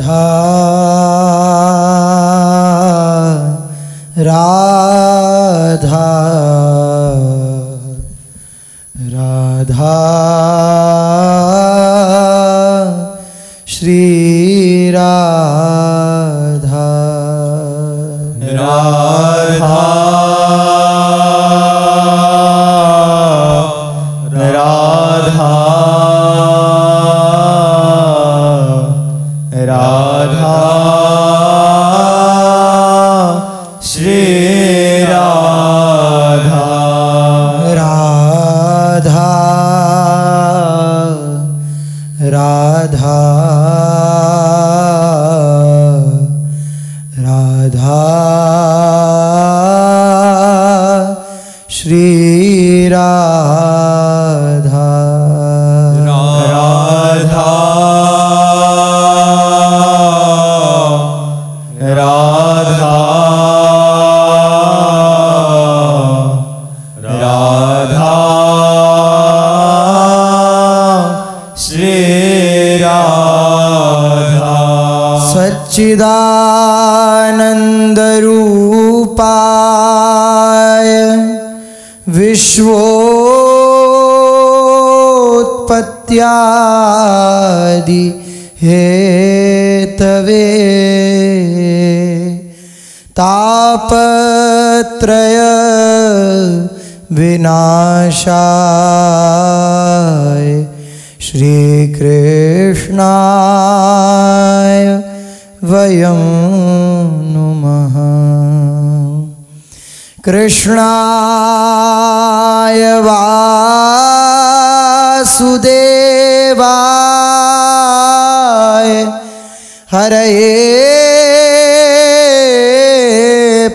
राधा राधा राधा श्री राधा राधा राधा राधा श्री राधा राधा राधा राधा श्री राधा राधा राधा राधा श्री राधा सच्चिदानंद रूपाय विश्वोत्पत्त्यादि Hathaway तापत्रय विनाशाय श्री कृष्णाय वयं नुमः। कृष्णाय वासुदेवाय हरये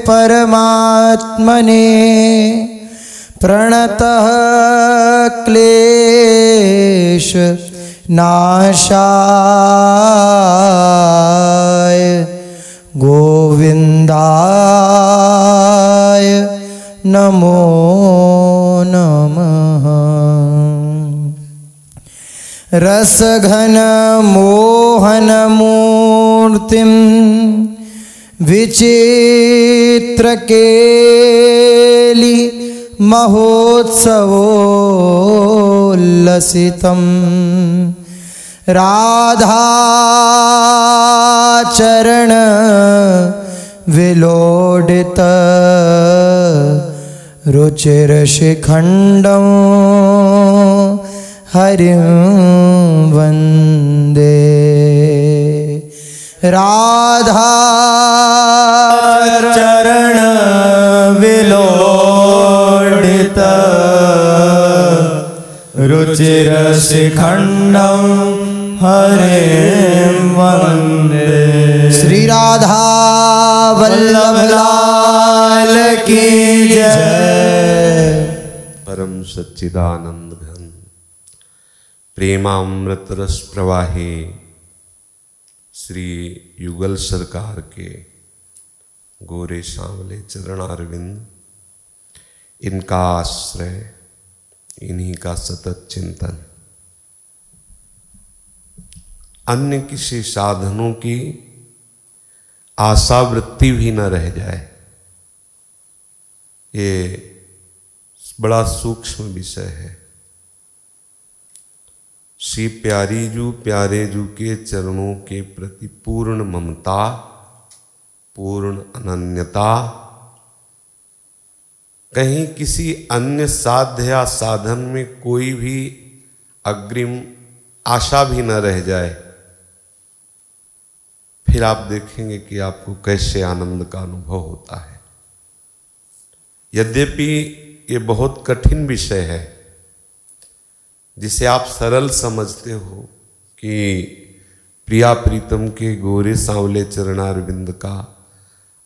परमात्मने प्रणतः क्लेश नाशाय गोविन्दाय नमो नमः। रसघन मोहन मूर्तिं विचित्रकेली महोत्सवोल्लसितं राधाचरण विलोडित रुचिरशिखण्डं हरिं वन्दे। राधा चरण विलोडित रुचिर शिखंडं हरिं वन्दे। श्री राधा वल्लभ लाल की जय। परम सच्चिदानंद घन प्रेमामृत रस प्रवाही श्री युगल सरकार के गोरे सांवले चरणारविंद, इनका आश्रय, इन्हीं का सतत चिंतन, अन्य किसी साधनों की आशा वृत्ति भी न रह जाए, ये बड़ा सूक्ष्म विषय है। श्री प्यारे जू के चरणों के प्रति पूर्ण ममता, पूर्ण अनन्यता, कहीं किसी अन्य साध्य या साधन में कोई भी अग्रिम आशा भी न रह जाए, फिर आप देखेंगे कि आपको कैसे आनंद का अनुभव होता है। यद्यपि ये बहुत कठिन विषय है, जिसे आप सरल समझते हो कि प्रिया प्रीतम के गोरे सांवले चरणारविंद का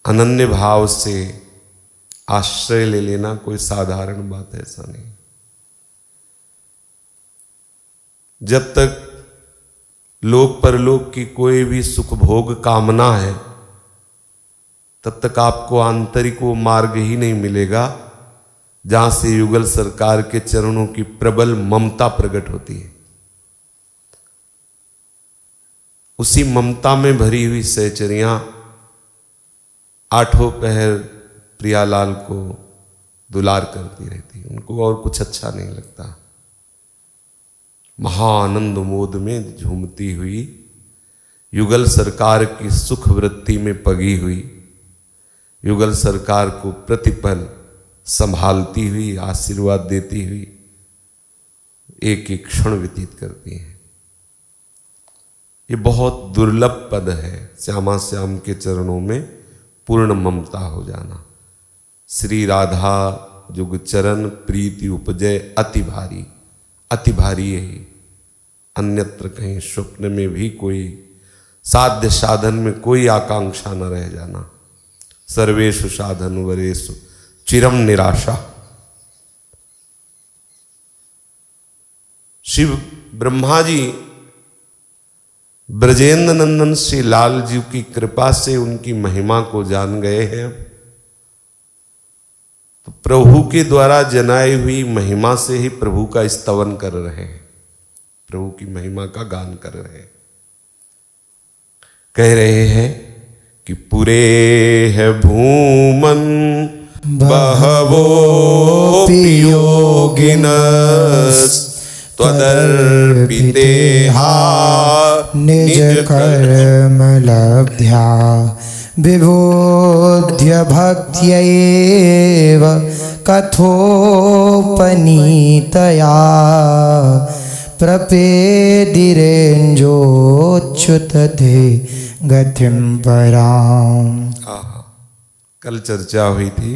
अनन्य भाव से आश्रय ले लेना कोई साधारण बात है, ऐसा नहीं। जब तक लोक परलोक की कोई भी सुख भोग कामना है, तब तक आपको आंतरिक वो मार्ग ही नहीं मिलेगा जहां से युगल सरकार के चरणों की प्रबल ममता प्रकट होती है। उसी ममता में भरी हुई सहचरियां आठों पहर प्रियालाल को दुलार करती रहती, उनको और कुछ अच्छा नहीं लगता। महाआनंद मोद में झूमती हुई, युगल सरकार की सुख वृत्ति में पगी हुई, युगल सरकार को प्रतिपल संभालती हुई, आशीर्वाद देती हुई एक एक क्षण व्यतीत करती हैं। ये बहुत दुर्लभ पद है, श्यामा श्याम के चरणों में पूर्ण ममता हो जाना। श्री राधा जुग चरण प्रीति उपजय अति भारी, अति भारी यही, अन्यत्र कहीं स्वप्न में भी कोई साध्य साधन में कोई आकांक्षा न रह जाना। सर्वेषु साधन वरेषु चिरम निराशा। शिव ब्रह्मा जी ब्रजेंद्र नंदन श्री लाल जी की कृपा से उनकी महिमा को जान गए हैं। तो प्रभु के द्वारा जनाई हुई महिमा से ही प्रभु का स्तवन कर रहे हैं, प्रभु की महिमा का गान कर रहे हैं। कह रहे हैं कि पुरे है भूमन बहवो योगिनस् त्वदर्पिते निज कर्म लब्ध्या विबोध्य भक्त्यैव कथोपनीतया प्रपेदिरेंजोच्युतते गतिं पराम। कल चर्चा हुई थी,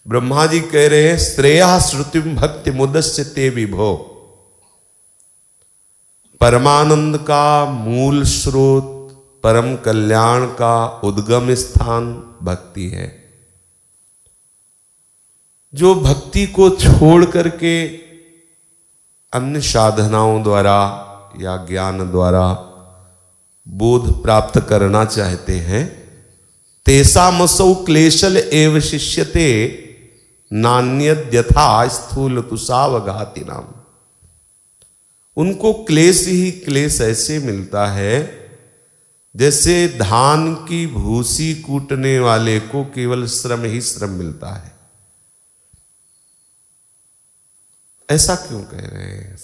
ब्रह्मा जी कह रहे हैं श्रेया श्रुतिम भक्ति मुदस्यते विभो। परमानंद का मूल स्रोत, परम कल्याण का उद्गम स्थान भक्ति है। जो भक्ति को छोड़ करके अन्य साधनाओं द्वारा या ज्ञान द्वारा बोध प्राप्त करना चाहते हैं, तेषामसौ क्लेशल एव शिष्यते नान्यद्यथा स्थूल तुषावघाति नाम। उनको क्लेश ही क्लेश ऐसे मिलता है जैसे धान की भूसी कूटने वाले को केवल श्रम ही श्रम मिलता है। ऐसा क्यों कह रहे हैं?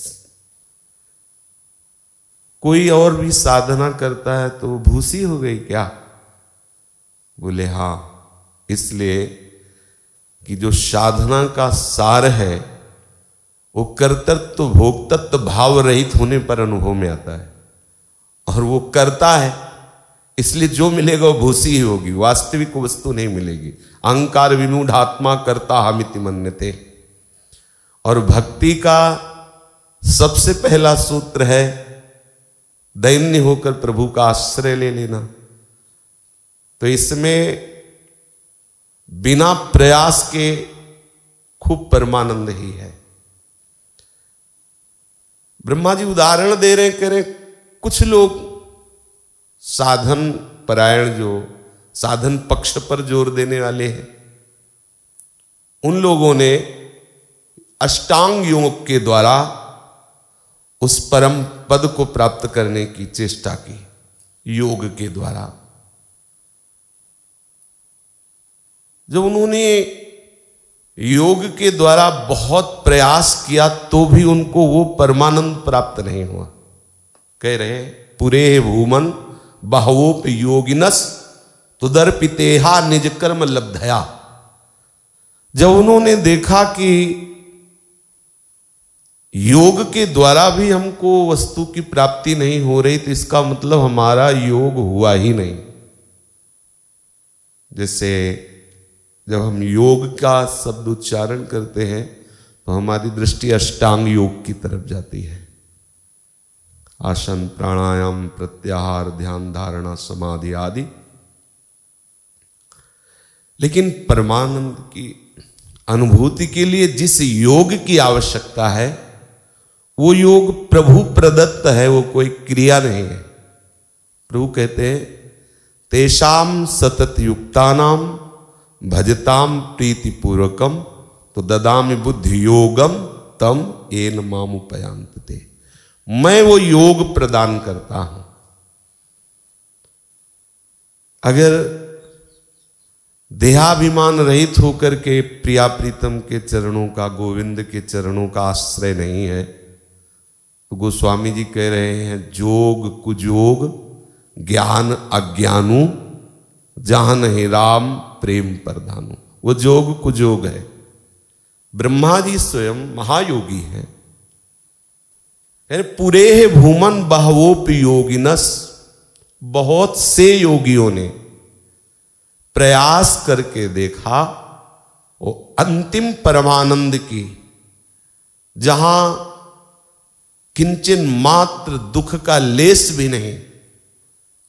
कोई और भी साधना करता है तो भूसी हो गई क्या? बोले हाँ, इसलिए कि जो साधना का सार है वो कर्तृत्व भोक्तत्व भाव रहित होने पर अनुभव में आता है, और वो करता है इसलिए जो मिलेगा वो भूसी ही होगी, वास्तविक वस्तु नहीं मिलेगी। अहंकार विमूढ़ात्मा कर्ता हमिति मन्यते। और भक्ति का सबसे पहला सूत्र है दैन्य होकर प्रभु का आश्रय ले लेना। तो इसमें बिना प्रयास के खूब परमानंद ही है। ब्रह्मा जी उदाहरण दे रहे, कह रहे कुछ लोग साधन परायण, जो साधन पक्ष पर जोर देने वाले हैं, उन लोगों ने अष्टांग योग के द्वारा उस परम पद को प्राप्त करने की चेष्टा की। योग के द्वारा जब उन्होंने योग के द्वारा बहुत प्रयास किया तो भी उनको वो परमानंद प्राप्त नहीं हुआ। कह रहे पुरे भूमन बहवोप योगिनस तुदर्पितेहा निज कर्म लब्धया। जब उन्होंने देखा कि योग के द्वारा भी हमको वस्तु की प्राप्ति नहीं हो रही, तो इसका मतलब हमारा योग हुआ ही नहीं। जैसे जब हम योग का शब्द उच्चारण करते हैं तो हमारी दृष्टि अष्टांग योग की तरफ जाती है। आसन, प्राणायाम, प्रत्याहार, ध्यान, धारणा, समाधि आदि। लेकिन परमानंद की अनुभूति के लिए जिस योग की आवश्यकता है वो योग प्रभु प्रदत्त है, वो कोई क्रिया नहीं है। प्रभु कहते हैं तेषाम सतत युक्तानाम भजताम प्रीति पूर्वकम तो ददामि बुद्धि योगम तम येन मामुपयांते। मैं वो योग प्रदान करता हूं अगर देहाभिमान रहित होकर के प्रिया प्रीतम के चरणों का, गोविंद के चरणों का आश्रय नहीं है, तो गोस्वामी जी कह रहे हैं जोग कुजोग ज्ञान अज्ञानु जान है राम प्रेम प्रधानु। वो जोग कुजोग है। ब्रह्मा जी स्वयं महायोगी हैं। पूरे भूमन बहवोप योगिनस, बहुत से योगियों ने प्रयास करके देखा वो अंतिम परमानंद की, जहां किंचन मात्र दुख का लेस भी नहीं,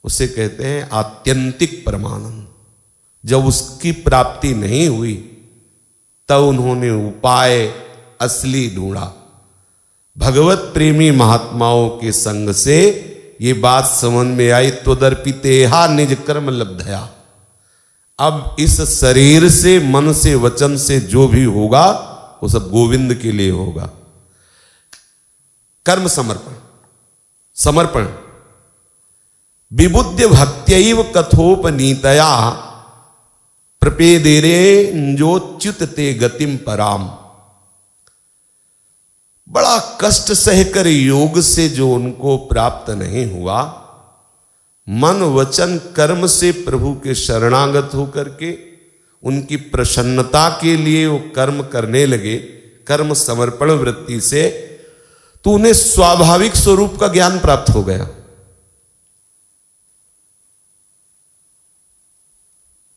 उसे कहते हैं आत्यंतिक परमानंद। जब उसकी प्राप्ति नहीं हुई तब उन्होंने उपाय असली ढूंढा। भगवत प्रेमी महात्माओं के संग से ये बात समझ में आई, त्वदर्पितेहा निज कर्म लब्धया। अब इस शरीर से, मन से, वचन से जो भी होगा वो सब गोविंद के लिए होगा। कर्म समर्पण, समर्पण। विबुद्ध भक्त्यैव कथोपनीतया प्रपेदेरे जोच्युत ते गतिम पराम। बड़ा कष्ट सहकर योग से जो उनको प्राप्त नहीं हुआ, मन वचन कर्म से प्रभु के शरणागत होकर के उनकी प्रसन्नता के लिए वो कर्म करने लगे, कर्म समर्पण वृत्ति से, तो उन्हें स्वाभाविक स्वरूप का ज्ञान प्राप्त हो गया।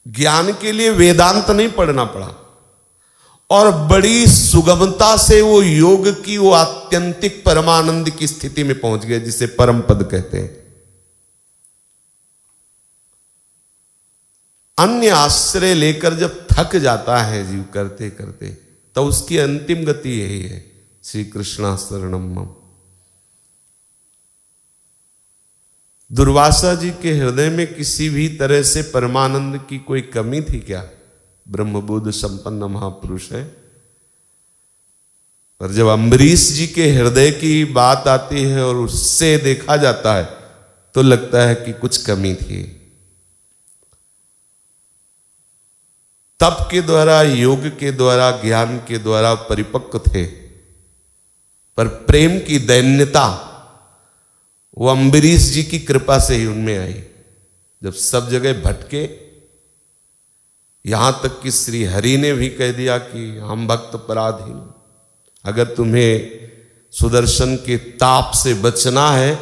ज्ञान के लिए वेदांत नहीं पढ़ना पड़ा और बड़ी सुगमता से वो योग की वो आत्यंतिक परमानंद की स्थिति में पहुंच गए, जिसे परम पद कहते हैं। अन्य आश्रय लेकर जब थक जाता है जीव करते करते, तो उसकी अंतिम गति यही है, श्री कृष्णा शरणम मम। दुर्वासा जी के हृदय में किसी भी तरह से परमानंद की कोई कमी थी क्या? ब्रह्मबोध संपन्न महापुरुष है। पर जब अम्बरीश जी के हृदय की बात आती है और उससे देखा जाता है तो लगता है कि कुछ कमी थी। तप के द्वारा, योग के द्वारा, ज्ञान के द्वारा परिपक्व थे, पर प्रेम की दैन्यता वो अम्बरीश जी की कृपा से ही उनमें आई। जब सब जगह भटके, यहां तक कि श्री हरि ने भी कह दिया कि हम भक्त पराधीन, अगर तुम्हें सुदर्शन के ताप से बचना है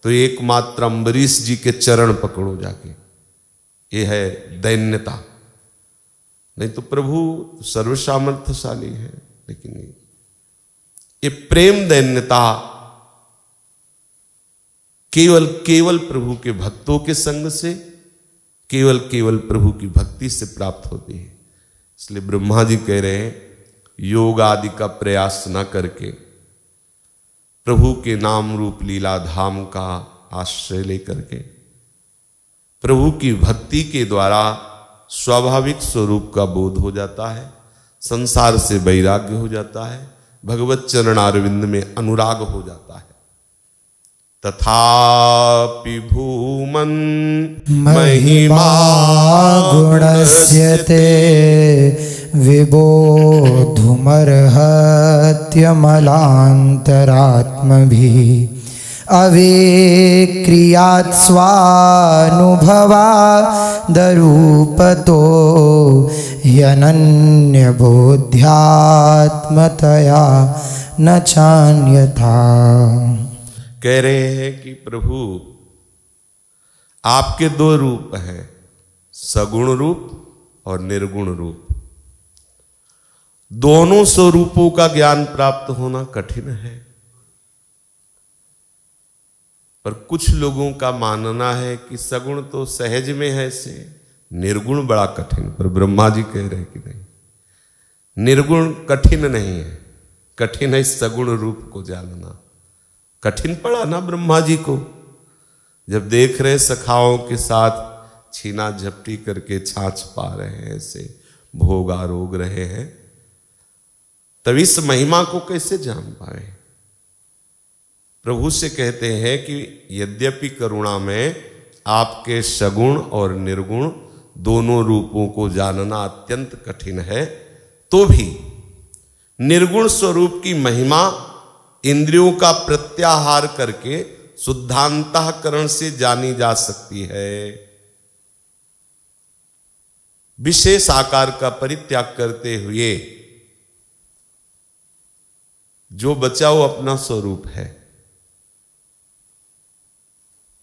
तो एकमात्र अम्बरीश जी के चरण पकड़ो जाके। ये है दैन्यता। नहीं तो प्रभु सर्वसामर्थ्यशाली है, लेकिन ये प्रेम दैन्यता केवल केवल प्रभु के भक्तों के संग से, केवल केवल प्रभु की भक्ति से प्राप्त होती है। इसलिए ब्रह्मा जी कह रहे हैं योग आदि का प्रयास न करके प्रभु के नाम रूप लीला धाम का आश्रय लेकर के प्रभु की भक्ति के द्वारा स्वाभाविक स्वरूप का बोध हो जाता है, संसार से वैराग्य हो जाता है, भगवत चरणारविंद में अनुराग हो जाता है। तथापि भूमन महिमा गुणस्यते विबोधुमर्हत्यमलान्तरात्मभिः अविक्रियात् स्वानुभवादरूपतो ह्यनन्यबोध्यात्मतया न चान्यथा। कह रहे हैं कि प्रभु आपके दो रूप हैं, सगुण रूप और निर्गुण रूप। दोनों स्वरूपों का ज्ञान प्राप्त होना कठिन है, पर कुछ लोगों का मानना है कि सगुण तो सहज में है से, निर्गुण बड़ा कठिन। पर ब्रह्मा जी कह रहे हैं कि नहीं, निर्गुण कठिन नहीं है, कठिन है सगुण रूप को जानना। कठिन पड़ा ना ब्रह्मा जी को, जब देख रहे सखाओं के साथ छीना झपटी करके छाछ पा रहे हैं, ऐसे भोग आरोग रहे हैं, तब इस महिमा को कैसे जान पाए। प्रभु से कहते हैं कि यद्यपि करुणा में आपके सगुण और निर्गुण दोनों रूपों को जानना अत्यंत कठिन है, तो भी निर्गुण स्वरूप की महिमा इंद्रियों का प्रत्याहार करके शुद्धांतःकरण से जानी जा सकती है। विशेष आकार का परित्याग करते हुए जो बचा वो अपना स्वरूप है।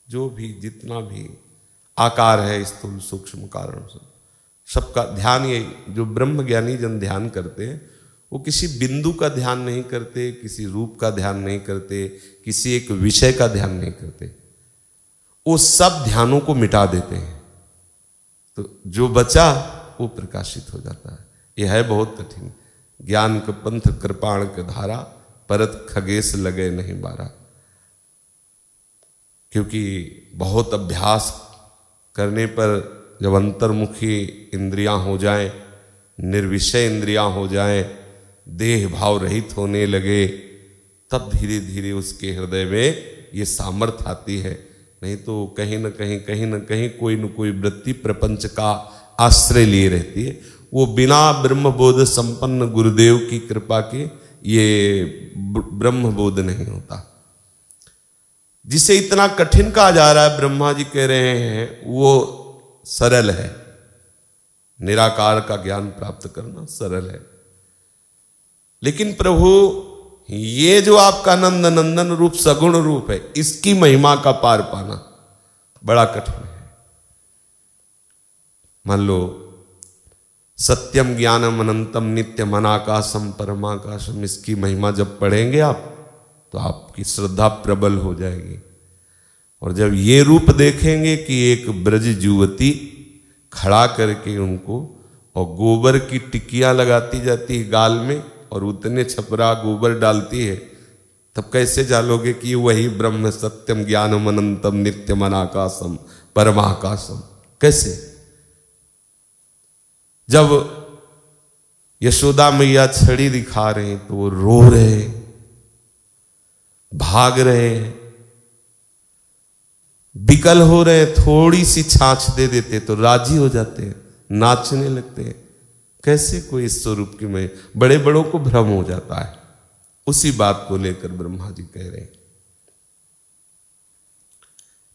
जो भी जितना भी आकार है स्थूल सूक्ष्म कारण सबका ध्यान, ये जो ब्रह्म ज्ञानी जन ध्यान करते हैं वो किसी बिंदु का ध्यान नहीं करते, किसी रूप का ध्यान नहीं करते, किसी एक विषय का ध्यान नहीं करते, वो सब ध्यानों को मिटा देते हैं, तो जो बचा वो प्रकाशित हो जाता है। यह है बहुत कठिन। ज्ञान का पंथ कृपाण के धारा, परत खगेश लगे नहीं बारा। क्योंकि बहुत अभ्यास करने पर जब अंतर्मुखी इंद्रियां हो जाएं, निर्विषय इंद्रियां हो जाएं, देह भाव रहित होने लगे, तब धीरे धीरे उसके हृदय में ये सामर्थ्य आती है। नहीं तो कहीं न कहीं कोई न कोई वृत्ति प्रपंच का आश्रय लिए रहती है। वो बिना ब्रह्मबोध संपन्न गुरुदेव की कृपा के ये ब्रह्मबोध नहीं होता। जिसे इतना कठिन कहा जा रहा है, ब्रह्मा जी कह रहे हैं वो सरल है। निराकार का ज्ञान प्राप्त करना सरल है, लेकिन प्रभु ये जो आपका नंद नंदन रूप सगुण रूप है, इसकी महिमा का पार पाना बड़ा कठिन है। मान लो सत्यम ज्ञानम अनंतम नित्यम अनाकाशम परमाकाशम, इसकी महिमा जब पढ़ेंगे आप तो आपकी श्रद्धा प्रबल हो जाएगी। और जब ये रूप देखेंगे कि एक ब्रज युवती खड़ा करके उनको और गोबर की टिकियां लगाती जाती है गाल में और उतने छपरा गोबर डालती है, तब कैसे जानोगे कि वही ब्रह्म सत्यम ज्ञानम अनंतम नित्यम अनाकाशम परमाकाशम? कैसे? जब यशोदा मैया छड़ी दिखा रहे हैं तो वो रो रहे, भाग रहे, विकल हो रहे, थोड़ी सी छाछ दे देते तो राजी हो जाते हैं, नाचने लगते हैं। कैसे कोई इस स्वरूप की में बड़े बड़ों को भ्रम हो जाता है। उसी बात को लेकर ब्रह्मा जी कह रहे हैं।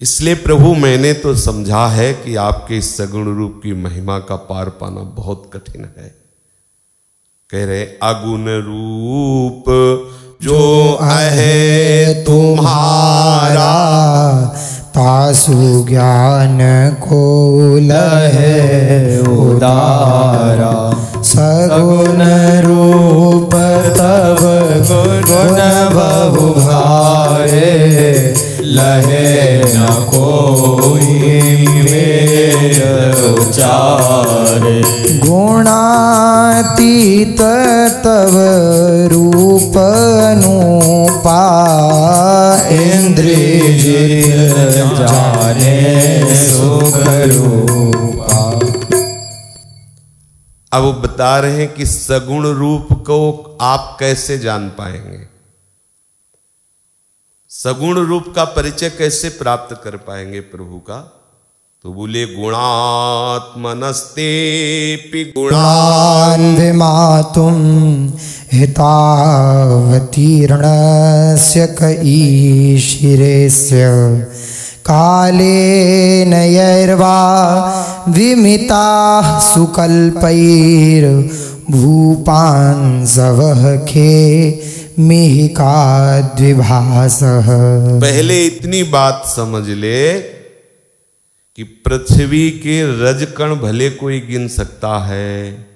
इसलिए प्रभु मैंने तो समझा है कि आपके इस सगुण रूप की महिमा का पार पाना बहुत कठिन है। कह रहे अगुण रूप जो है तुम्हारा, तासु ज्ञान को लहे उदारा। सगुण रूप तब गुण बहु भारे, लहे न कोई वेद उचारे। गुणातीत तव रूप अनुपा, इंद्रिय जाने सुख रूपा। अब वो बता रहे हैं कि सगुण रूप को आप कैसे जान पाएंगे, सगुण रूप का परिचय कैसे प्राप्त कर पाएंगे प्रभु का? तो बोले गुणात्मनस्ते गुणान् विमातुं हितावतीर्णस्य कैशिरेस्य, कालेन यैर्वा विमिताः सुकल्पैर्भूपांसवः खे मिहिका द्विभासः। पहले इतनी बात समझ ले कि पृथ्वी के रजकण भले कोई गिन सकता है,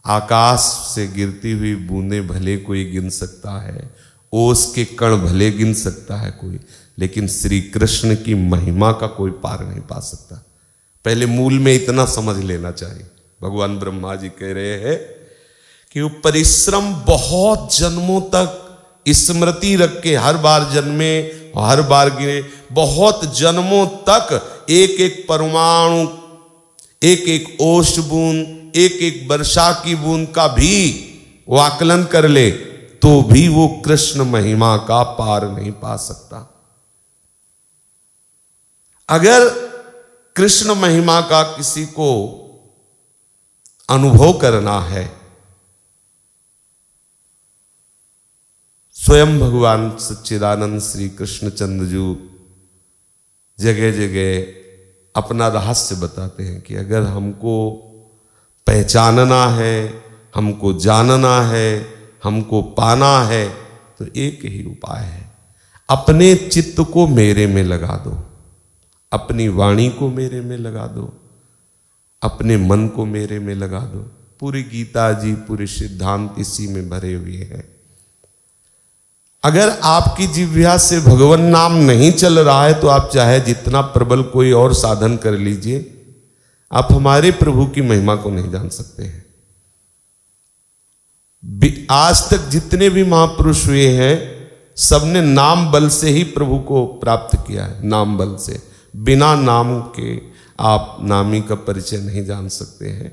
आकाश से गिरती हुई बूंदें भले कोई गिन सकता है, ओस के कण भले गिन सकता है कोई, लेकिन श्री कृष्ण की महिमा का कोई पार नहीं पा सकता। पहले मूल में इतना समझ लेना चाहिए। भगवान ब्रह्मा जी कह रहे हैं कि वो परिश्रम बहुत जन्मों तक स्मृति रख के हर बार जन्मे हर बार गिरे, बहुत जन्मों तक एक एक परमाणु, एक एक ओश बूंद, एक एक वर्षा की बूंद का भी वो आकलन कर ले तो भी वो कृष्ण महिमा का पार नहीं पा सकता। अगर कृष्ण महिमा का किसी को अनुभव करना है, स्वयं भगवान सच्चिदानंद श्री कृष्णचंद्र जी जगह जगह अपना रहस्य बताते हैं कि अगर हमको पहचानना है, हमको जानना है, हमको पाना है, तो एक ही उपाय है, अपने चित्त को मेरे में लगा दो, अपनी वाणी को मेरे में लगा दो, अपने मन को मेरे में लगा दो। पूरी गीता जी, पूरे सिद्धांत इसी में भरे हुए हैं। अगर आपकी जिह्वा से भगवान नाम नहीं चल रहा है तो आप चाहे जितना प्रबल कोई और साधन कर लीजिए, आप हमारे प्रभु की महिमा को नहीं जान सकते हैं। आज तक जितने भी महापुरुष हुए हैं, सबने नाम बल से ही प्रभु को प्राप्त किया है, नाम बल से। बिना नाम के आप नामी का परिचय नहीं जान सकते हैं।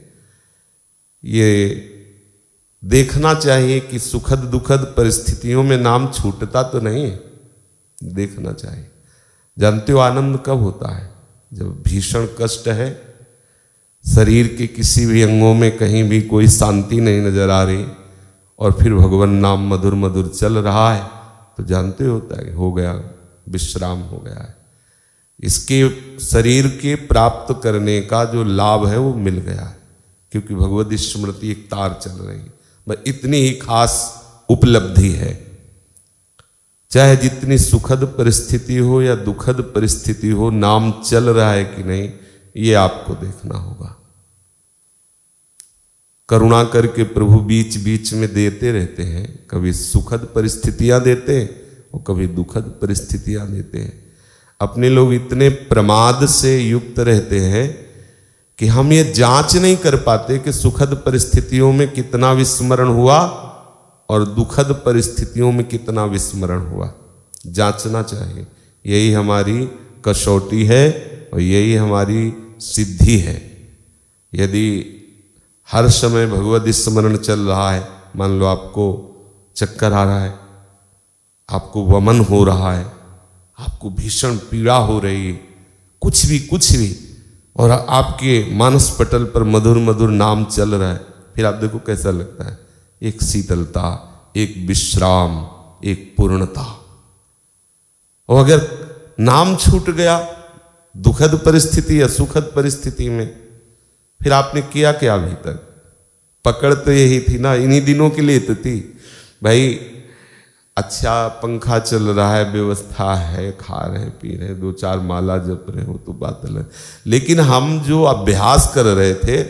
ये देखना चाहिए कि सुखद दुखद परिस्थितियों में नाम छूटता तो नहीं है, देखना चाहिए। जानते हो आनंद कब होता है? जब भीषण कष्ट है, शरीर के किसी भी अंगों में कहीं भी कोई शांति नहीं नजर आ रही, और फिर भगवान नाम मधुर मधुर चल रहा है, तो जानते होता है हो गया, विश्राम हो गया है। इसके शरीर के प्राप्त करने का जो लाभ है वो मिल गया है, क्योंकि भगवत स्मृति एक तार चल रही है। बस इतनी ही खास उपलब्धि है। चाहे जितनी सुखद परिस्थिति हो या दुखद परिस्थिति हो, नाम चल रहा है कि नहीं, ये आपको देखना होगा। करुणा करके प्रभु बीच बीच में देते रहते हैं, कभी सुखद परिस्थितियां देते हैं और कभी दुखद परिस्थितियां देते हैं। अपने लोग इतने प्रमाद से युक्त रहते हैं कि हम ये जांच नहीं कर पाते कि सुखद परिस्थितियों में कितना विस्मरण हुआ और दुखद परिस्थितियों में कितना विस्मरण हुआ। जांचना चाहिए, यही हमारी कसौटी है और यही हमारी सिद्धि है। यदि हर समय भगवत स्मरण चल रहा है, मान लो आपको चक्कर आ रहा है, आपको वमन हो रहा है, आपको भीषण पीड़ा हो रही है, कुछ भी, और आपके मानस पटल पर मधुर मधुर नाम चल रहा है, फिर आप देखो कैसा लगता है, एक शीतलता, एक विश्राम, एक पूर्णता। और अगर नाम छूट गया दुखद परिस्थिति या सुखद परिस्थिति में, फिर आपने किया क्या अभी तक? पकड़ तो यही थी ना, इन्हीं दिनों के लिए तो थी भाई। अच्छा पंखा चल रहा है, व्यवस्था है, खा रहे पी रहे, 2-4 माला जप रहे हो तो बात अलग। लेकिन हम जो अभ्यास कर रहे थे,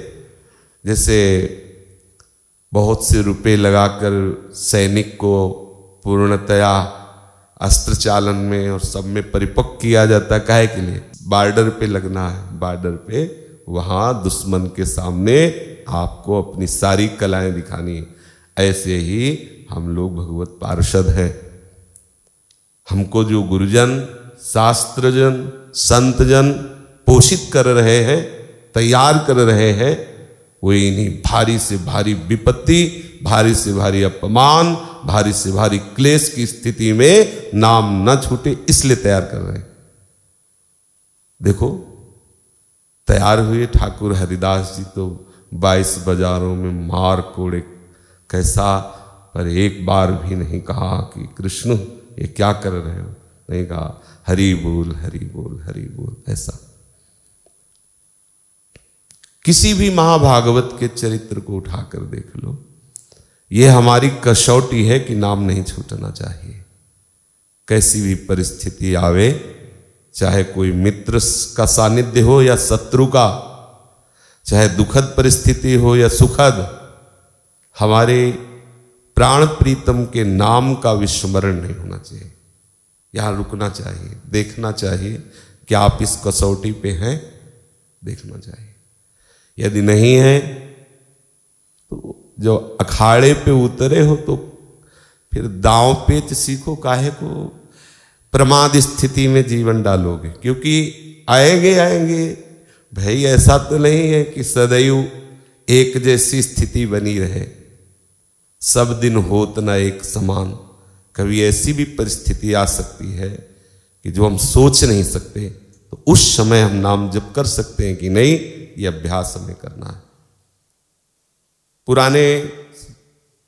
जैसे बहुत से रुपए लगाकर सैनिक को पूर्णतया अस्त्र चालन में और सब में परिपक्व किया जाता है, काहे के लिए? बॉर्डर पे लगना है, बॉर्डर पे वहां दुश्मन के सामने आपको अपनी सारी कलाएं दिखानी है। ऐसे ही हम लोग भगवत पार्षद हैं। हमको जो गुरुजन, शास्त्रजन, संतजन पोषित कर रहे हैं, तैयार कर रहे हैं, वो इन्हीं भारी से भारी विपत्ति, भारी से भारी अपमान, भारी से भारी क्लेश की स्थिति में नाम न छूटे इसलिए तैयार कर रहे हैं। देखो तैयार हुए ठाकुर हरिदास जी तो 22 बाजारों में मार कोड़े कैसा, पर एक बार भी नहीं कहा कि कृष्ण ये क्या कर रहे हो, नहीं कहा हरि बोल हरि बोल हरि बोल। ऐसा किसी भी महाभागवत के चरित्र को उठाकर देख लो, ये हमारी कसौटी है कि नाम नहीं छूटना चाहिए। कैसी भी परिस्थिति आवे, चाहे कोई मित्र का सानिध्य हो या शत्रु का, चाहे दुखद परिस्थिति हो या सुखद, हमारे प्राण प्रीतम के नाम का विस्मरण नहीं होना चाहिए। यहां रुकना चाहिए, देखना चाहिए कि आप इस कसौटी पे हैं, देखना चाहिए। यदि नहीं है तो जो अखाड़े पे उतरे हो तो फिर दांव पेच सीखो, काहे को प्रमाद स्थिति में जीवन डालोगे? क्योंकि आएंगे भाई, ऐसा तो नहीं है कि सदैव एक जैसी स्थिति बनी रहे, सब दिन होत ना एक समान। कभी ऐसी भी परिस्थिति आ सकती है कि जो हम सोच नहीं सकते, तो उस समय हम नाम जप कर सकते हैं कि नहीं, ये अभ्यास हमें करना है। पुराने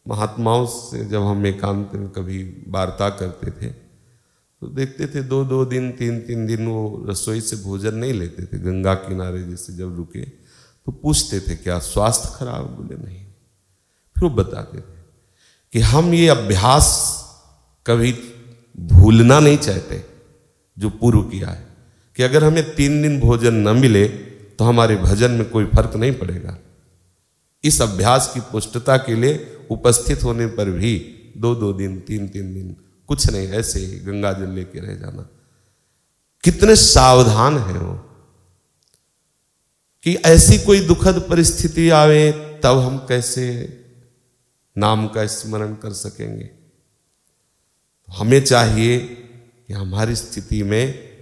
महात्माओं से जब हम एकांत में कभी वार्ता करते थे तो देखते थे 2-2 दिन 3-3 दिन वो रसोई से भोजन नहीं लेते थे। गंगा किनारे जैसे जब रुके तो पूछते थे क्या स्वास्थ्य खराब? बोले नहीं। फिर वो बताते थे कि हम ये अभ्यास कभी भूलना नहीं चाहते जो पूर्व किया है, कि अगर हमें 3 दिन भोजन न मिले तो हमारे भजन में कोई फर्क नहीं पड़ेगा। इस अभ्यास की पुष्टता के लिए उपस्थित होने पर भी 2-2 दिन 3-3 दिन कुछ नहीं, ऐसे ही गंगा जल लेके रह जाना। कितने सावधान हैं वो कि ऐसी कोई दुखद परिस्थिति आवे तब हम कैसे नाम का स्मरण कर सकेंगे। हमें चाहिए कि हमारी स्थिति में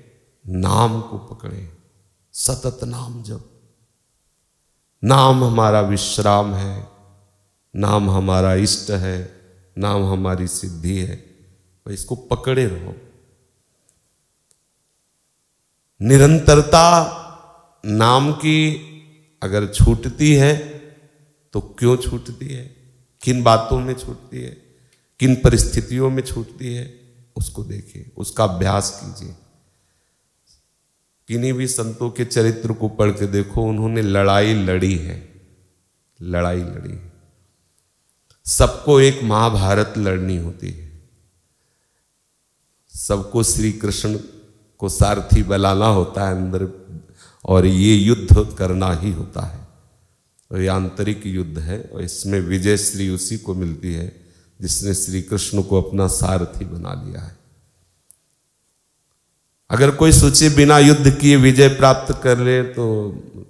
नाम को पकड़ें, सतत नाम जप। नाम हमारा विश्राम है, नाम हमारा इष्ट है, नाम हमारी सिद्धि है। तो इसको पकड़े रहो। निरंतरता नाम की अगर छूटती है तो क्यों छूटती है, किन बातों में छूटती है, किन परिस्थितियों में छूटती है, उसको देखिए, उसका अभ्यास कीजिए। किन्हीं भी संतों के चरित्र को पढ़ के देखो, उन्होंने लड़ाई लड़ी है, लड़ाई लड़ी है। सबको एक महाभारत लड़नी होती है, सबको श्री कृष्ण को सारथी बनाना होता है अंदर, और ये युद्ध करना ही होता है। और ये आंतरिक युद्ध है, और इसमें विजय श्री उसी को मिलती है जिसने श्री कृष्ण को अपना सारथी बना लिया है। अगर कोई सोचे बिना युद्ध किए विजय प्राप्त कर ले तो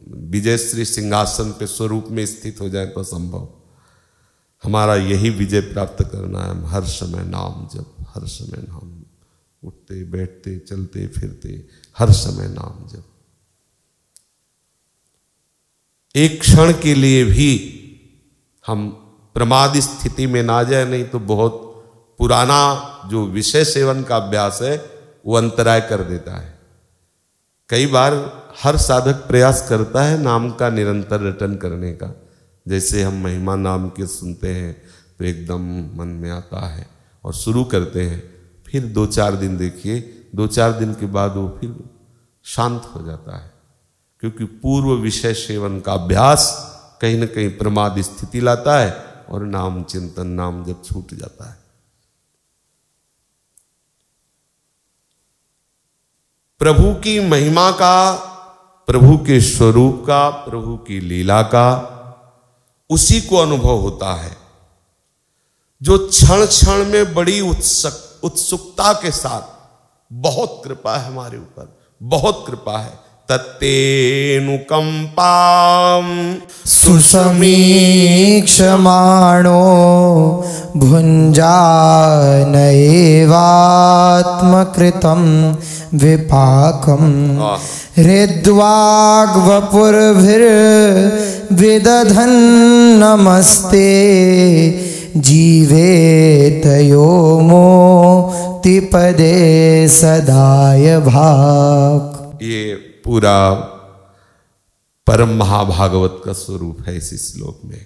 विजय श्री सिंहासन पे स्वरूप में स्थित हो जाए तो संभव। हमारा यही विजय प्राप्त करना है। हम हर समय नाम जप, हर समय नाम, उठते बैठते चलते फिरते हर समय नाम जप। एक क्षण के लिए भी हम प्रमाद स्थिति में ना जाए, नहीं तो बहुत पुराना जो विषय सेवन का अभ्यास है वो अंतराय कर देता है। कई बार हर साधक प्रयास करता है नाम का निरंतर रटन करने का। जैसे हम महिमा नाम के सुनते हैं तो एकदम मन में आता है और शुरू करते हैं, फिर 2-4 दिन देखिए, 2-4 दिन के बाद वो फिर शांत हो जाता है, क्योंकि पूर्व विषय सेवन का अभ्यास कहीं न कहीं प्रमाद स्थिति लाता है और नाम चिंतन नाम जब छूट जाता है। प्रभु की महिमा का, प्रभु के स्वरूप का, प्रभु की लीला का उसी को अनुभव होता है जो क्षण क्षण में बड़ी उत्सुकता के साथ, बहुत कृपा है हमारे ऊपर, बहुत कृपा है, तत्तेऽनुकंपां सुसमीक्षमाणो भुञ्जानैवात्मकृतं विपाकं हृद्वाग्वपुरभिर्विदधन् नमस्ते जीवेतयो मोक्तिपदे सदाय भाक्। ये पूरा परम महाभागवत का स्वरूप है इस श्लोक में।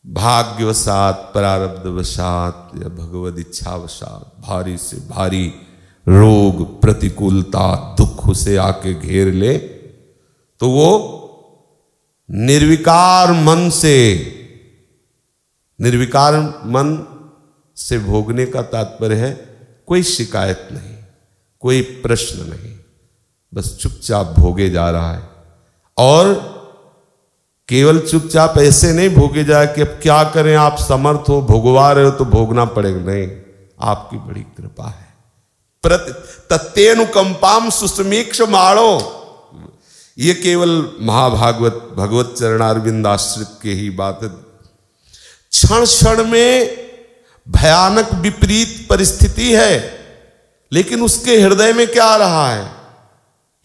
भाग्यवशात, प्रारब्धवशात या भगवद इच्छावशात भारी से भारी रोग, प्रतिकूलता, दुख उसे आके घेर ले तो वो निर्विकार मन से भोगने का तात्पर्य है कोई शिकायत नहीं, कोई प्रश्न नहीं, बस चुपचाप भोगे जा रहा है। और केवल चुपचाप ऐसे नहीं भोगे जाए कि अब क्या करें, आप समर्थ हो, भोगवा रहे हो तो भोगना पड़ेगा, नहीं, आपकी बड़ी कृपा है। तत्तेऽनुकंपां सुसमीक्षमाणो, ये केवल महाभागवत भगवत चरणारविंद आश्रित के ही बात है। क्षण क्षण में भयानक विपरीत परिस्थिति है, लेकिन उसके हृदय में क्या आ रहा है?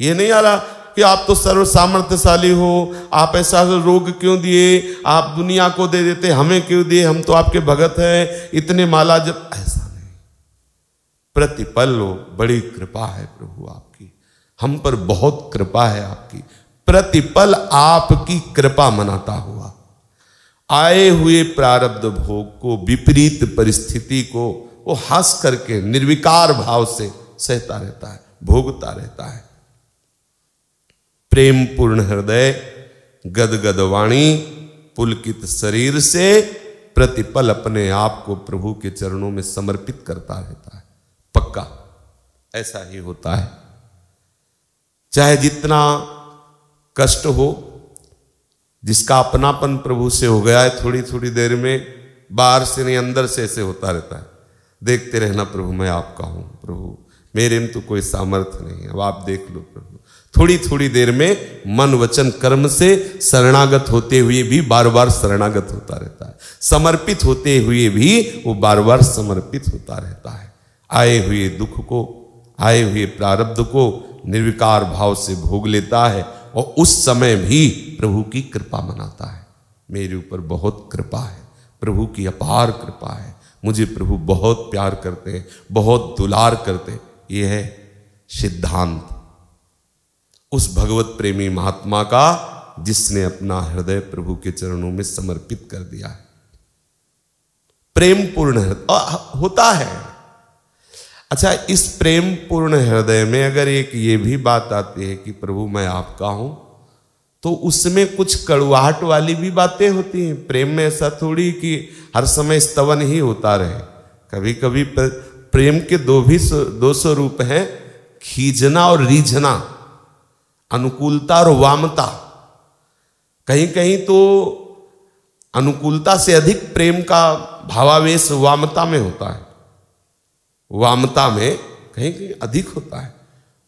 ये नहीं आ रहा कि आप तो सर्व सामर्थ्यशाली हो, आप ऐसा रोग क्यों दिए, आप दुनिया को दे देते, हमें क्यों दिए, हम तो आपके भगत हैं, इतने माला जब, ऐसा नहीं। प्रतिपल लो, बड़ी कृपा है प्रभु आपकी, हम पर बहुत कृपा है आपकी। प्रतिपल आपकी कृपा मनाता हुआ आए हुए प्रारब्ध भोग को, विपरीत परिस्थिति को वो हंस करके निर्विकार भाव से सहता रहता है, भोगता रहता है। प्रेम पूर्ण हृदय, गदगद वाणी, पुलकित शरीर से प्रतिपल अपने आप को प्रभु के चरणों में समर्पित करता रहता है। पक्का ऐसा ही होता है, चाहे जितना कष्ट हो। जिसका अपनापन प्रभु से हो गया है, थोड़ी थोड़ी देर में बाहर से नहीं अंदर से ऐसे होता रहता है, देखते रहना प्रभु मैं आपका हूं, प्रभु मेरे में तो कोई सामर्थ्य नहीं है, अब आप देख लो प्रभु। थोड़ी थोड़ी देर में मन वचन कर्म से शरणागत होते हुए भी बार बार शरणागत होता रहता है, समर्पित होते हुए भी वो बार बार समर्पित होता रहता है। आए हुए दुख को, आए हुए प्रारब्ध को निर्विकार भाव से भोग लेता है और उस समय भी प्रभु की कृपा मनाता है। मेरे ऊपर बहुत कृपा है, प्रभु की अपार कृपा है, मुझे प्रभु बहुत प्यार करते हैं, बहुत दुलार करते हैं। यह है सिद्धांत उस भगवत प्रेमी महात्मा का जिसने अपना हृदय प्रभु के चरणों में समर्पित कर दिया है। प्रेम पूर्ण हृदय होता है। अच्छा, इस प्रेम पूर्ण हृदय में अगर एक ये भी बात आती है कि प्रभु मैं आपका हूं, तो उसमें कुछ कड़वाहट वाली भी बातें होती हैं। प्रेम में ऐसा थोड़ी कि हर समय स्तवन ही होता रहे, कभी कभी प्रेम के दो स्वरूप हैं, खींचना और रीझना, अनुकूलता और वामता। कहीं कहीं तो अनुकूलता से अधिक प्रेम का भावावेश वामता में होता है, वामता में कहीं कहीं अधिक होता है।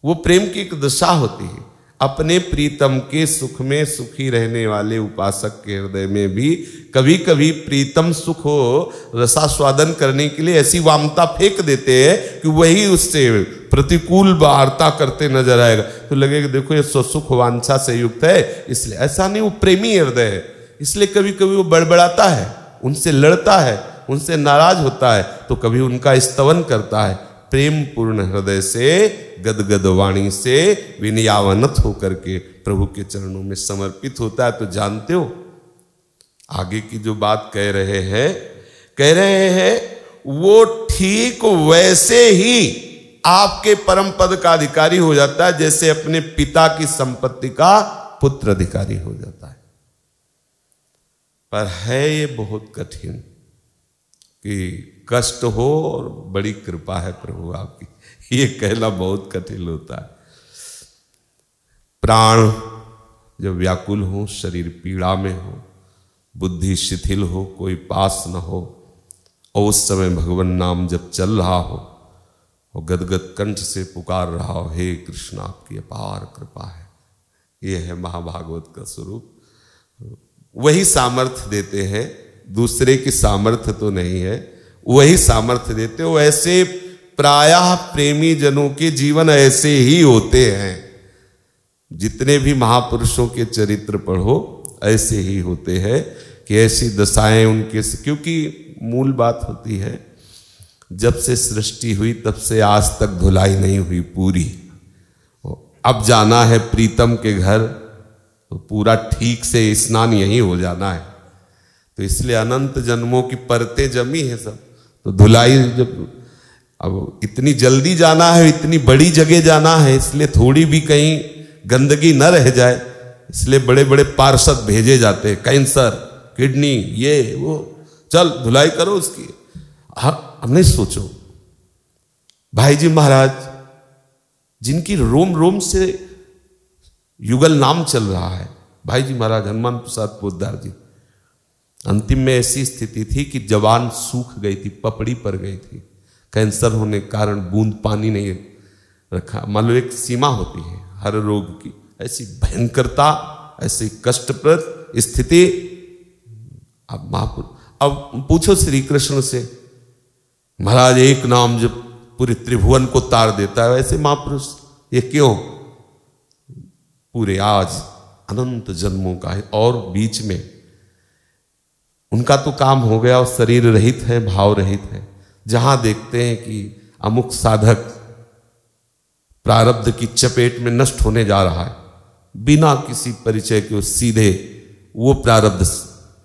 वो प्रेम की एक दशा होती है। अपने प्रीतम के सुख में सुखी रहने वाले उपासक के हृदय में भी कभी कभी प्रीतम सुख हो रसास्वादन करने के लिए ऐसी वामता फेंक देते हैं कि वही उससे प्रतिकूल वार्ता करते नजर आएगा, तो लगेगा देखो ये सुख वांछा से युक्त है। इसलिए ऐसा नहीं, वो प्रेमी हृदय है, इसलिए कभी कभी वो बड़बड़ाता है, उनसे लड़ता है, उनसे नाराज होता है, तो कभी उनका स्तवन करता है। प्रेम पूर्ण हृदय से, गदगद वाणी से विनयावनत होकर के प्रभु के चरणों में समर्पित होता है। तो जानते हो आगे की जो बात कह रहे हैं वो ठीक वैसे ही आपके परम पद का अधिकारी हो जाता है जैसे अपने पिता की संपत्ति का पुत्र अधिकारी हो जाता है। पर है ये बहुत कठिन कि कष्ट हो और बड़ी कृपा है प्रभु आपकी, ये कहना बहुत कठिन होता है। प्राण जब व्याकुल हो, शरीर पीड़ा में हो, बुद्धि शिथिल हो, कोई पास न हो, और उस समय भगवान नाम जब चल रहा हो और गदगद कंठ से पुकार रहा हो, हे कृष्ण आपकी अपार कृपा है। ये है महाभागवत का स्वरूप। वही सामर्थ्य देते हैं, दूसरे की सामर्थ्य तो नहीं है, वही सामर्थ्य देते हो। ऐसे प्रायः प्रेमी जनों के जीवन ऐसे ही होते हैं। जितने भी महापुरुषों के चरित्र पढ़ो ऐसे ही होते हैं कि ऐसी दशाएं उनके, क्योंकि मूल बात होती है जब से सृष्टि हुई तब से आज तक धुलाई नहीं हुई पूरी। अब जाना है प्रीतम के घर तो पूरा ठीक से स्नान यहीं हो जाना है, तो इसलिए अनंत जन्मों की परतें जमी है सब। तो धुलाई जब अब इतनी जल्दी जाना है, इतनी बड़ी जगह जाना है, इसलिए थोड़ी भी कहीं गंदगी न रह जाए, इसलिए बड़े बड़े पार्षद भेजे जाते हैं, कैंसर, किडनी, ये वो, चल धुलाई करो उसकी। हाँ, हमने सोचो भाई जी महाराज जिनकी रोम रोम से युगल नाम चल रहा है, भाई जी महाराज हनुमान प्रसाद पोद्दार जी, अंतिम में ऐसी स्थिति थी कि जवान सूख गई थी, पपड़ी पड़ गई थी, कैंसर होने के कारण बूंद पानी नहीं रखा। मान लो एक सीमा होती है हर रोग की, ऐसी भयंकरता, ऐसी कष्टप्रद स्थिति। अब पूछो श्री कृष्ण से, महाराज एक नाम जब पूरे त्रिभुवन को तार देता है, वैसे महापुरुष ये क्यों? पूरे आज अनंत जन्मों का है और बीच में उनका तो काम हो गया और शरीर रहित है, भाव रहित है। जहां देखते हैं कि अमुक साधक प्रारब्ध की चपेट में नष्ट होने जा रहा है, बिना किसी परिचय के सीधे वो प्रारब्ध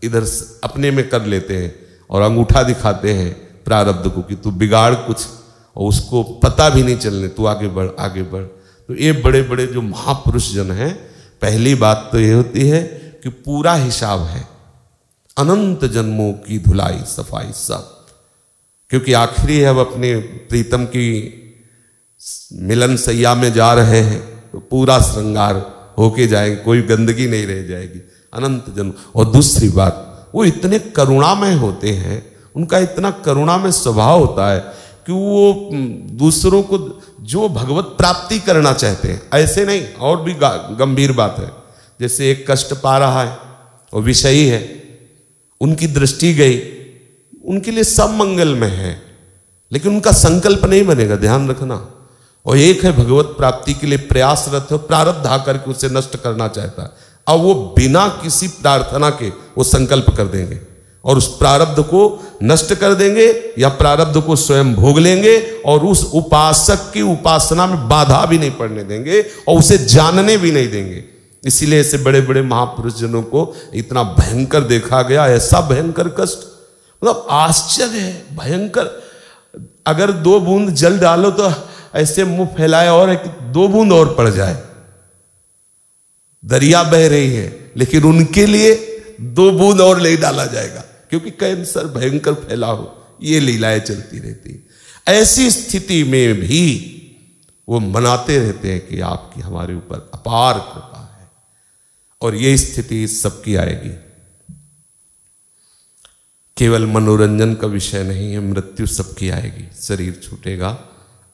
इधर अपने में कर लेते हैं और अंगूठा दिखाते हैं प्रारब्ध को कि तू बिगाड़ कुछ, और उसको पता भी नहीं चलने, तू आगे बढ़ आगे बढ़। तो ये बड़े बड़े जो महापुरुष जन हैं, पहली बात तो ये होती है कि पूरा हिसाब है, अनंत जन्मों की धुलाई सफाई सब, क्योंकि आखिरी है अब अपने प्रीतम की मिलन सैया में जा रहे हैं, तो पूरा श्रृंगार होके जाएंगे, कोई गंदगी नहीं रह जाएगी, अनंत जन्म। और दूसरी बात, वो इतने करुणामय होते हैं, उनका इतना करुणामय स्वभाव होता है कि वो दूसरों को जो भगवत प्राप्ति करना चाहते हैं, ऐसे नहीं, और भी गंभीर बात है, जैसे एक कष्ट पा रहा है और विषयी है, उनकी दृष्टि गई, उनके लिए सब मंगलमय है, लेकिन उनका संकल्प नहीं बनेगा, ध्यान रखना। और एक है भगवत प्राप्ति के लिए प्रयासरत है, प्रारब्ध आकर के उसे नष्ट करना चाहता है, अब वो बिना किसी प्रार्थना के वो संकल्प कर देंगे और उस प्रारब्ध को नष्ट कर देंगे या प्रारब्ध को स्वयं भोग लेंगे और उस उपासक की उपासना में बाधा भी नहीं पड़ने देंगे और उसे जानने भी नहीं देंगे। इसीलिए ऐसे बड़े बड़े महापुरुष जनों को इतना भयंकर देखा गया, ऐसा भयंकर कष्ट, मतलब आश्चर्य है, भयंकर। अगर 2 बूंद जल डालो तो ऐसे मुंह फैलाए और है कि 2 बूंद और पड़ जाए, दरिया बह रही है, लेकिन उनके लिए 2 बूंद और ले डाला जाएगा, क्योंकि कैंसर भयंकर फैला हो, ये लीलाएं चलती रहती। ऐसी स्थिति में भी वो मनाते रहते हैं कि आपकी हमारे ऊपर अपार कृपा है, और ये स्थिति सबकी आएगी। केवल मनोरंजन का विषय नहीं है, मृत्यु सबकी आएगी, शरीर छूटेगा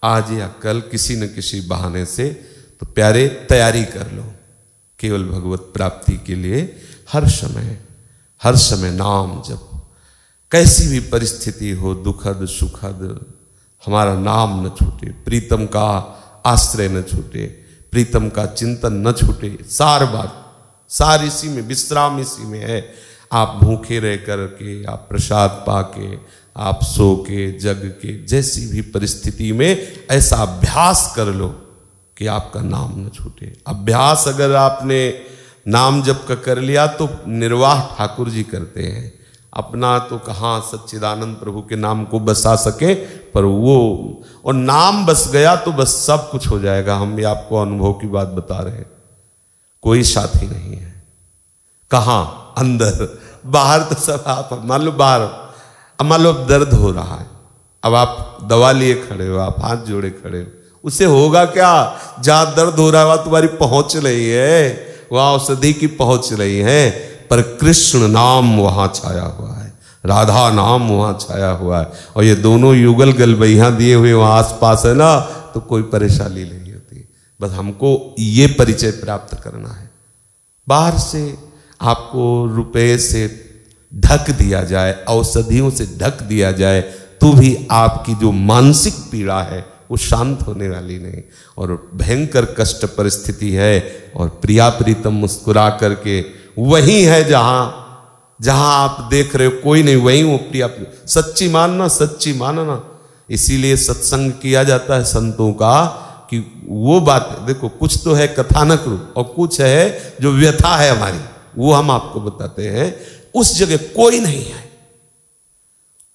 आज या कल किसी न किसी बहाने से। तो प्यारे, तैयारी कर लो केवल भगवत प्राप्ति के लिए, हर समय नाम जप, कैसी भी परिस्थिति हो, दुखद सुखद, हमारा नाम न छूटे, प्रीतम का आश्रय न छूटे, प्रीतम का चिंतन न छूटे। सार इसी में, विश्राम इसी में है। आप भूखे रह कर के, आप प्रसाद पाके, आप सो के, जग के, जैसी भी परिस्थिति में ऐसा अभ्यास कर लो कि आपका नाम न छूटे। अभ्यास अगर आपने नाम जप का कर लिया तो निर्वाह ठाकुर जी करते हैं, अपना तो कहाँ सच्चिदानंद प्रभु के नाम को बसा सके, पर वो और नाम बस गया तो बस सब कुछ हो जाएगा। हम भी आपको अनुभव की बात बता रहे हैं, कोई साथी नहीं है। कहाँ? अंदर, बाहर तो सब आप मान लो, बाहर अब मान लो दर्द हो रहा है, अब आप दवा लिए खड़े हो, आप हाथ जोड़े खड़े हो, उसे होगा क्या? जहां दर्द हो रहा है वहां तुम्हारी पहुंच रही है, वहां औषधि की पहुंच रही है, पर कृष्ण नाम वहां छाया हुआ है, राधा नाम वहां छाया हुआ है, और ये दोनों युगल गलबैया दिए हुए वहां आसपास है ना, तो कोई परेशानी नहीं होती। बस हमको ये परिचय प्राप्त करना है। बाहर से आपको रुपए से ढक दिया जाए, औषधियों से ढक दिया जाए, तो भी आपकी जो मानसिक पीड़ा है वो शांत होने वाली नहीं, और भयंकर कष्ट परिस्थिति है। और प्रिया प्रीतम मुस्कुरा करके वही है जहां आप देख रहे हो कोई नहीं, वही वो प्रिया सच्ची मानना, सच्ची मानना। इसीलिए सत्संग किया जाता है संतों का, कि वो बात देखो, कुछ तो है कथानक रूप और कुछ है जो व्यथा है हमारी, वो हम आपको बताते हैं। उस जगह कोई नहीं है,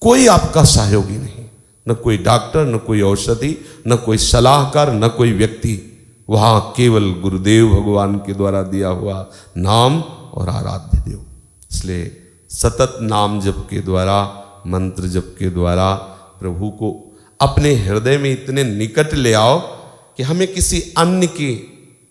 कोई आपका सहयोगी नहीं, न कोई डॉक्टर, न कोई औषधि, न कोई सलाहकार, न कोई व्यक्ति। वहां केवल गुरुदेव भगवान के द्वारा दिया हुआ नाम और आराध्य देव। इसलिए सतत नाम जप के द्वारा, मंत्र जप के द्वारा प्रभु को अपने हृदय में इतने निकट ले आओ कि हमें किसी अन्य की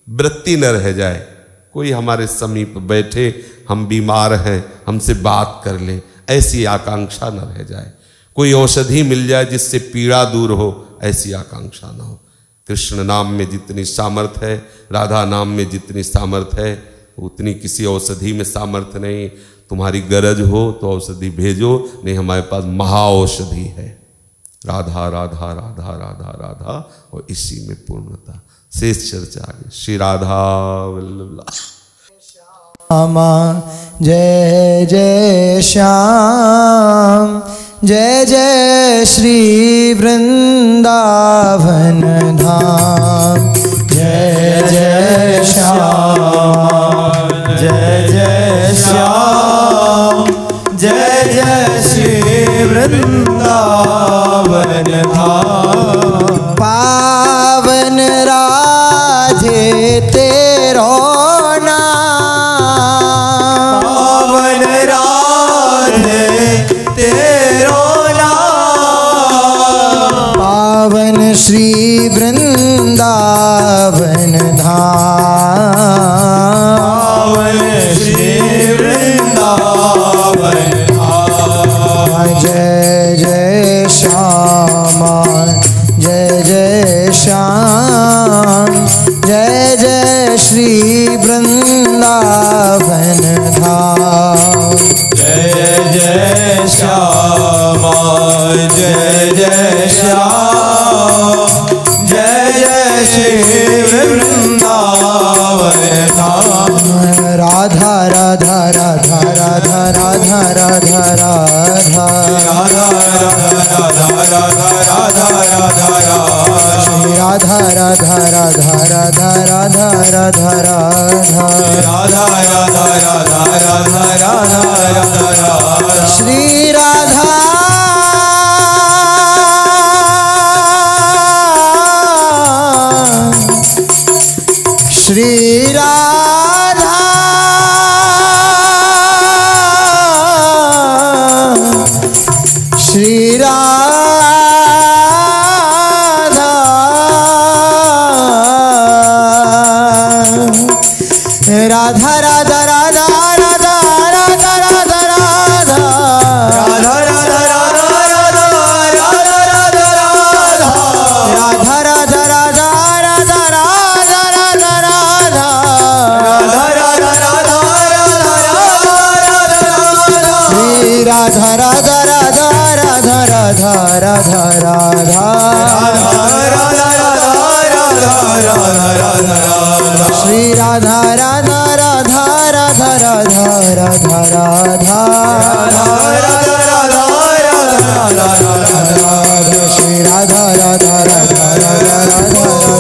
वृत्ति न रह जाए। कोई हमारे समीप बैठे, हम बीमार हैं, हमसे बात कर ले, ऐसी आकांक्षा न रह जाए। कोई औषधि मिल जाए जिससे पीड़ा दूर हो, ऐसी आकांक्षा न हो। कृष्ण नाम में जितनी सामर्थ्य है, राधा नाम में जितनी सामर्थ्य है, उतनी किसी औषधि में सामर्थ्य नहीं। तुम्हारी गरज हो तो औषधि भेजो, नहीं हमारे पास महाऔषधि है, राधा राधा राधा राधा राधा, और इसी में पूर्णता। शेष चर्चा आगे। श्री राधा वल्लभ श्यामा जय जय श्याम, जय जय श्री वृंदावन धाम। जय जय श्याम, जय जय श्याम, जय जय श्री वृंदावन धाम। पावन राधे तेरो नाम, पावन राधे तेरो नाम। पावन श्री वृंदावन धाम, पावन श्री वृंदावन धाम। जय जय श्यामा, जय जय श्याम, जय जय श्री वृंदावन धाम। जय जय श्यामा, जय जय श्याम, जय जय श्री वृंदावन धाम। राधा राधा राधा राधा राधा राधा राधा, राधा राधा राधा राधा राधा राधा। श्री राधा राधा राधा राधा राधा राधा राधा, राधा राधा राधा राधा राधा राधा राधा। श्री राधा श्री राधा श्री राधा राधा राधा राधा राधा राधा राधा राधा, राधा राधा राधा राधा राधा राधा राधा। राधा राधा राधा राधा राधा राधा राधा, राधा राधा राधा राधा राधा राधा। श्री राधा राधा राधा राधा राधा राधा राधा, श्री राधा राधा राधा राधा राधा राधा राधा, श्री राधा राधा राधा राधा राधा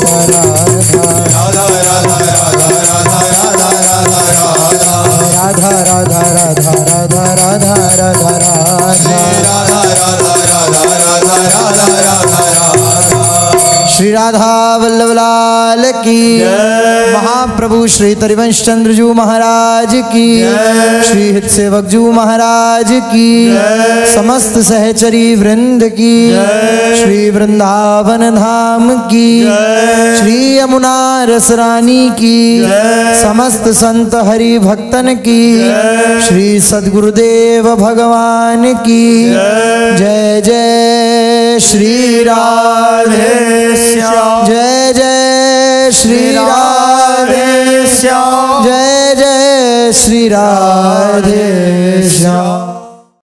राधा राधा, राधा राधा राधा राधा राधा राधा राधा। श्री राधा वल्लभ लाल की, महाप्रभु श्री तरिवंश चंद्र जू महाराज की, श्री हित सेवक जू महाराज की, समस्त सहचरी वृंद की, श्री वृंदावन धाम की, श्री यमुना रसरानी की, समस्त संत हरि भक्तन की, श्री सद्गुरुदेव भगवान की जय जय श्री राधे श्याम, जय जय श्री राधे श्याम, जय जय श्री राधे